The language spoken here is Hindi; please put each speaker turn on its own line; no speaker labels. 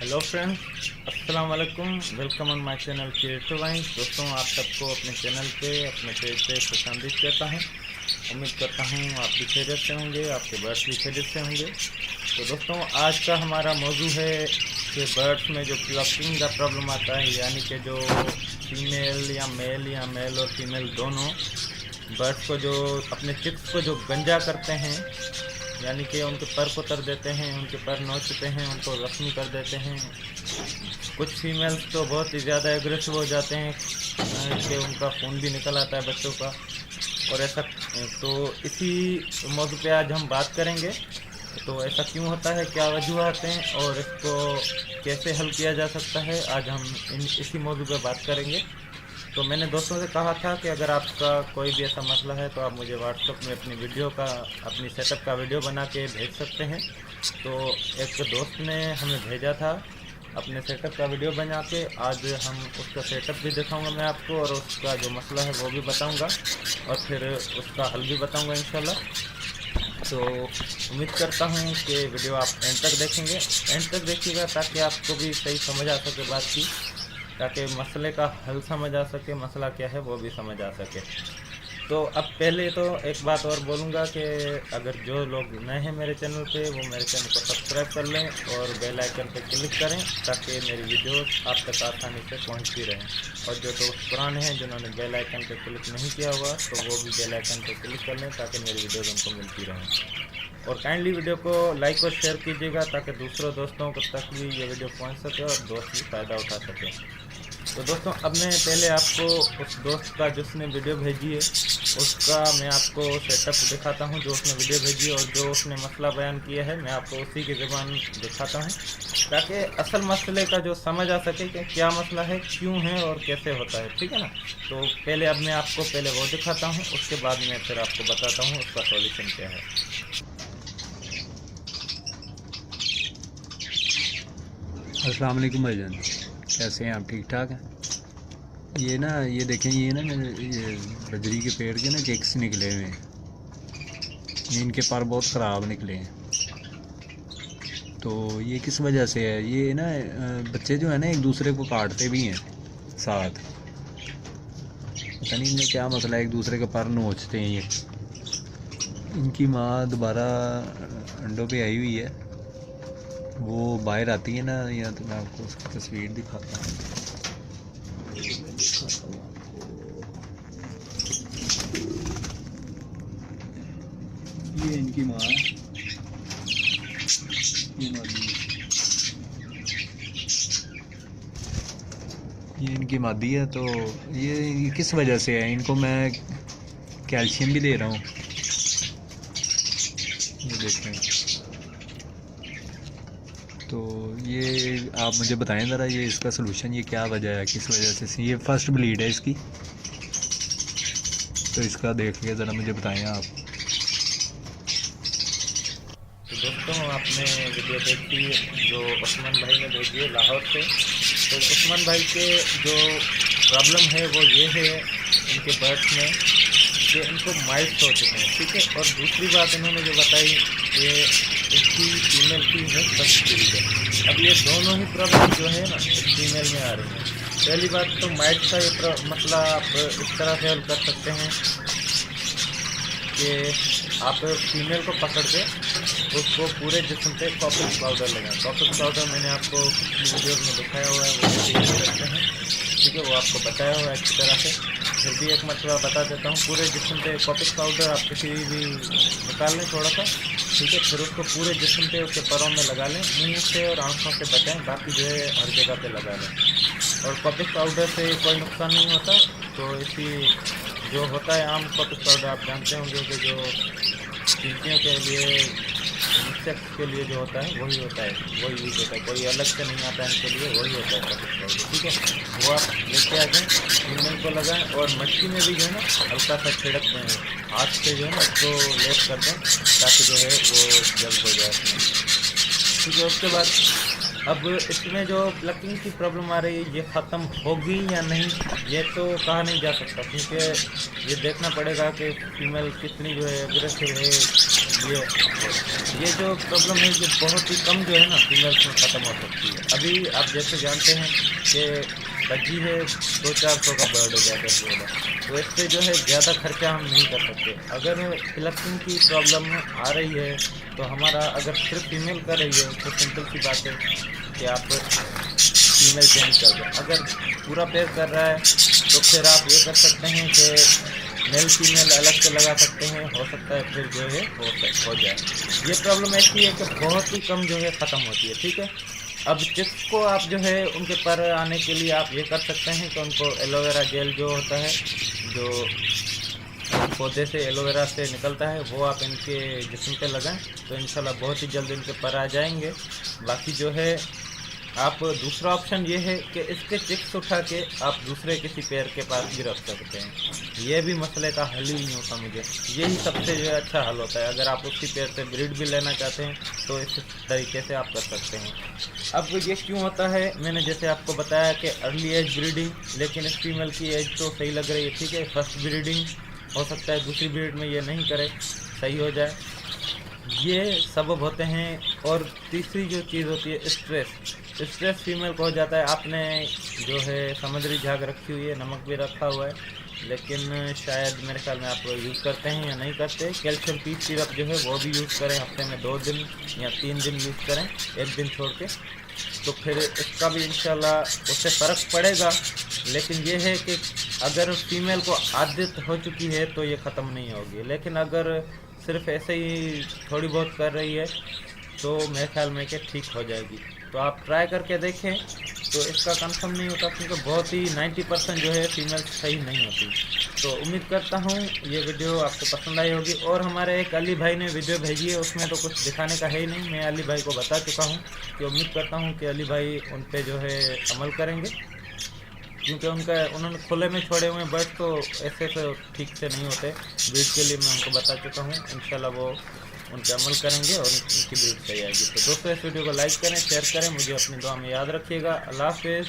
हेलो फ्रेंड्स, अस्सलाम वालेकुम। Welcome on my channel Creative Vines. दोस्तों, आप सबको अपने चैनल पे अपने पेज पे खुशामदीद कहता हूँ। उम्मीद करता हूँ आप भी खैरियत से होंगे, आपके बर्ड्स भी खैरियत से होंगे। तो दोस्तों, आज का हमारा मौजू है कि बर्ड्स में जो प्लकिंग का प्रॉब्लम आता है, यानी कि जो फीमेल या मेल और फीमेल दोनों बर्ड्स को जो अपने चिक्स को जो गंजा करते हैं, यानी कि उनके पर को तर देते हैं, उनके पर नोचते हैं, उनको जख्मी कर देते हैं। कुछ फीमेल्स तो बहुत ही ज़्यादा एग्रेसिव हो जाते हैं कि उनका खून भी निकल आता है बच्चों का। और ऐसा तो इसी मौजू पे आज हम बात करेंगे। तो ऐसा क्यों होता है, क्या वजूहत हैं और इसको कैसे हल किया जा सकता है, आज हम इसी मौजू पे बात करेंगे। तो मैंने दोस्तों से कहा था कि अगर आपका कोई भी ऐसा मसला है तो आप मुझे व्हाट्सएप में अपनी सेटअप का वीडियो बना के भेज सकते हैं। तो एक दोस्त ने हमें भेजा था अपने सेटअप का वीडियो बना के। आज हम उसका सेटअप भी दिखाऊंगा मैं आपको, और उसका जो मसला है वो भी बताऊंगा, और फिर उसका हल भी बताऊंगा इंशाल्लाह। तो उम्मीद करता हूँ कि वीडियो आप एंड तक देखेंगे, एंड तक देखिएगा ताकि आपको भी सही समझ आ सके बात की, ताकि मसले का हल समझ आ सके, मसला क्या है वो भी समझ आ सके। तो अब पहले तो एक बात और बोलूँगा कि अगर जो लोग नए हैं मेरे चैनल पे, वो मेरे चैनल को सब्सक्राइब कर लें और बेल आइकन पे क्लिक करें ताकि मेरी वीडियोस आप तक आसानी से पहुंचती रहें। और जो दोस्त पुराने हैं जिन्होंने बेल आइकन पे क्लिक नहीं किया हुआ, तो वो भी बेल आइकन पे क्लिक कर लें ताकि मेरी वीडियोज़ उनको मिलती रहें। और काइंडली वीडियो को लाइक और शेयर कीजिएगा ताकि दूसरों दोस्तों तक भी ये वीडियो पहुँच सके और दोस्त भी फ़ायदा उठा सकें। तो दोस्तों, अब मैं पहले आपको उस दोस्त का जिसने वीडियो भेजी है उसका मैं आपको सेटअप दिखाता हूं, जो उसने वीडियो भेजी है और जो उसने मसला बयान किया है, मैं आपको उसी की ज़बान दिखाता हूं ताकि असल मसले का जो समझ आ सके कि क्या मसला है, क्यों है और कैसे होता है। ठीक है ना। तो पहले अब मैं आपको पहले वो दिखाता हूँ, उसके बाद मैं फिर आपको बताता हूँ उसका सॉल्यूशन क्या है।
अस्सलाम वालेकुम भाईजान, कैसे हैं आप? ठीक ठाक हैं? ये देखें, ये ना मेरे ये बजरी के पेड़ के ना चिक्स निकले हुए हैं। इनके पर बहुत ख़राब निकले हैं। तो ये किस वजह से है? ये ना बच्चे जो है ना एक दूसरे को काटते भी हैं साथ। पता नहीं इनमें क्या मसला है, एक दूसरे के पर नोचते हैं ये। इनकी माँ दोबारा अंडों पे आई हुई है, वो बाहर आती है ना, या तो मैं आपको उसकी तस्वीर दिखाता हूँ। ये इनकी माँ है, ये मादी है। ये इनकी मादी है। तो ये किस वजह से है? इनको मैं कैल्शियम भी दे रहा हूँ, ये देखें। तो ये आप मुझे बताएं ज़रा, ये इसका सलूशन, ये क्या वजह है, किस वजह से? ये फर्स्ट ब्लीड है इसकी, तो इसका देख के ज़रा मुझे बताएं आप।
तो दोस्तों, आपने वीडियो देखी जो उस्मान भाई ने भेजी है लाहौर से। तो उस्मान भाई के जो प्रॉब्लम है वो ये है इनके बर्ड्स में कि इनको माइट्स हो चुके हैं। ठीक है। और दूसरी बात इन्होंने जो बताई कि इसकी फीमेल की है फर्स्ट ब्रीड है। अब ये दोनों ही प्रॉब्लम जो है ना फीमेल में आ रही है। पहली बात तो माइट्स का ये मसला आप इस तरह से हल कर सकते हैं कि आप फीमेल को पकड़ के उसको पूरे जिस्म पे कॉपिक पाउडर लगाएं। कॉपिक पाउडर मैंने आपको पिछली वीडियोस में दिखाया हुआ है, वो कैसे यूज़ करते हैं। ठीक है, वो आपको बताया हुआ है अच्छी तरह से, फिर भी एक मरतबा बता देता हूँ। पूरे जिस्म पे कॉपिक पाउडर आप किसी भी निकाल लें थोड़ा सा। ठीक है, फिर उसको पूरे जिस्म पे उसके पैरों में लगा लें, मुँह से और आँखों से बचाएँ, बाकी जो है हर जगह पे लगा लें। और कॉपिक पाउडर से कोई नुकसान नहीं होता। तो इसी जो होता है आम कॉपिक पाउडर, आप जानते होंगे कि जो चींटियों के लिए, इंसेक्ट के लिए जो होता है वही होता है, वही यूज़ होता है, कोई अलग से नहीं आता है इनके लिए, वही होता है कॉपिक पाउडर। ठीक है, वो आप लेके आ जाएँ, फीमेल को लगाएं और मट्टी में भी जो है ना हल्का सा छिड़क दें, हाथ से जो है ना उसको लेप कर दें ताकि जो है वो जल्द हो जाए इसमें। ठीक है, उसके बाद अब इसमें जो प्लकिंग की प्रॉब्लम आ रही है ये ख़त्म होगी या नहीं, ये तो कहा नहीं जा सकता, क्योंकि ये देखना पड़ेगा कि फीमेल कितनी जो है एग्रेसिव है ये जो प्रॉब्लम है ये बहुत ही कम जो है ना फीमेल्स में ख़त्म हो सकती है। अभी आप जैसे जानते हैं कि बच्ची है 200-400 का बर्ड है ज़्यादा से ज़्यादा, तो इस पर जो है ज़्यादा खर्चा हम नहीं कर सकते। अगर क्लस्टरिंग की प्रॉब्लम आ रही है तो हमारा अगर सिर्फ फीमेल कर रही है तो सिंपल सी बात है कि आप फीमेल चेंज कर दें। अगर पूरा पेयर कर रहा है तो फिर आप ये कर सकते हैं कि मेल फीमेल अलग से लगा सकते हैं, हो सकता है फिर जो है हो जाए। ये प्रॉब्लम ऐसी है कि बहुत ही कम जो है ख़त्म होती है, ठीक है। अब चिक्स को आप जो है उनके पर आने के लिए आप ये कर सकते हैं कि उनको एलोवेरा जेल जो होता है, जो पौधे से एलोवेरा से निकलता है, वो आप इनके जिस्म पे लगाएं तो इंशाल्लाह बहुत ही जल्द इनके पर आ जाएंगे। बाकी जो है आप दूसरा ऑप्शन ये है कि इसके चिक्स उठा के आप दूसरे किसी पेड़ के पास भी रख सकते हैं। ये भी मसले का हल ही नहीं होता मुझे, यही सबसे जो है अच्छा हल होता है। अगर आप उसी पेड़ से ब्रीड भी लेना चाहते हैं तो इस तरीके से आप कर सकते हैं। अब ये क्यों होता है, मैंने जैसे आपको बताया कि अर्ली एज ब्रीडिंग, लेकिन इस फीमेल की एज तो सही लग रही है, ठीक है। फर्स्ट ब्रीडिंग हो सकता है दूसरी ब्रीड में ये नहीं करे, सही हो जाए, ये सबब होते हैं। और तीसरी जो चीज़ होती है स्ट्रेस फीमेल को हो जाता है। आपने जो है समुद्री झाग रखी हुई है, नमक भी रखा हुआ है, लेकिन शायद मेरे ख्याल में आप यूज़ करते हैं या नहीं करते। कैल्शियम पीच सिरप जो है वो भी यूज़ करें, हफ्ते में 2 दिन या 3 दिन यूज़ करें, 1 दिन छोड़ के, तो फिर इसका भी इंशाल्लाह उससे फ़र्क पड़ेगा। लेकिन ये है कि अगर फीमेल को आदत हो चुकी है तो ये ख़त्म नहीं होगी, लेकिन अगर सिर्फ ऐसे ही थोड़ी बहुत कर रही है तो मेरे ख्याल में कि ठीक हो जाएगी। तो आप ट्राई करके देखें, तो इसका कंफर्म नहीं होता क्योंकि बहुत ही 90% जो है फीमेल सही नहीं होती। तो उम्मीद करता हूँ ये वीडियो आपको पसंद आई होगी। और हमारे एक अली भाई ने वीडियो भेजी है, उसमें तो कुछ दिखाने का है ही नहीं, मैं अली भाई को बता चुका हूँ कि उम्मीद करता हूँ कि अली भाई उन पर जो है अमल करेंगे, क्योंकि उन्होंने खुले में छोड़े हुए बर्ड तो ऐसे तो ठीक से नहीं होते। ब्रीड के लिए मैं उनको बता चुका हूँ, इंशाल्लाह वो उन पर अमल करेंगे और उनकी ब्रीड सही आएगी। तो दोस्तों इस वीडियो को लाइक करें, शेयर करें, मुझे अपनी दुआ में याद रखिएगा। अल्लाह हाफ़िज़।